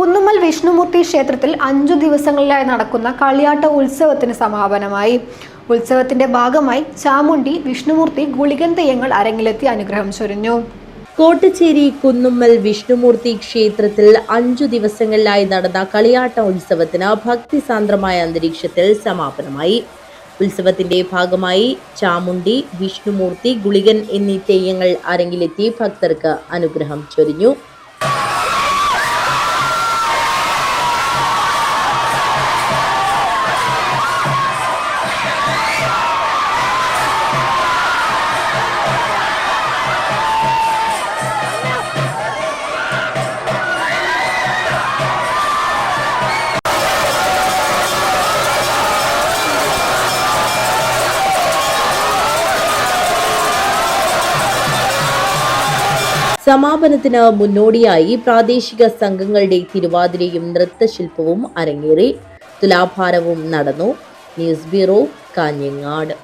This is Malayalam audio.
കുന്നുമ്മൽ വിഷ്ണുമൂർത്തി ക്ഷേത്രത്തിൽ 5 ദിവസങ്ങളിലായി നടക്കുന്ന കളിയാട്ട ഉത്സവത്തിന് സമാപനമായി. ഉത്സവത്തിന്റെ ഭാഗമായി ചാമുണ്ടി, വിഷ്ണുമൂർത്തി, ഗുളികൻ തെയ്യങ്ങൾ അരങ്ങിലെത്തി അനുഗ്രഹം ചൊരിഞ്ഞു. കോട്ടച്ചേരി കുന്നുമ്മൽ വിഷ്ണുമൂർത്തി ക്ഷേത്രത്തിൽ 5 ദിവസങ്ങളിലായി നടന്ന കളിയാട്ട ഉത്സവത്തിന് ഭക്തിസാന്ദ്രമായ അന്തരീക്ഷത്തിൽ സമാപനമായി. ഉത്സവത്തിന്റെ ഭാഗമായി ചാമുണ്ടി, വിഷ്ണുമൂർത്തി, ഗുളികൻ എന്നീ തെയ്യങ്ങൾ അരങ്ങിലെത്തി ഭക്തർക്ക് അനുഗ്രഹം ചൊരിഞ്ഞു. സമാപനത്തിന് മുന്നോടിയായി പ്രാദേശിക സംഘങ്ങളുടെ തിരുവാതിരയും നൃത്തശില്പവും അരങ്ങേറി. തുലാഭാരവും നടന്നു. News bureau, Kanhangad.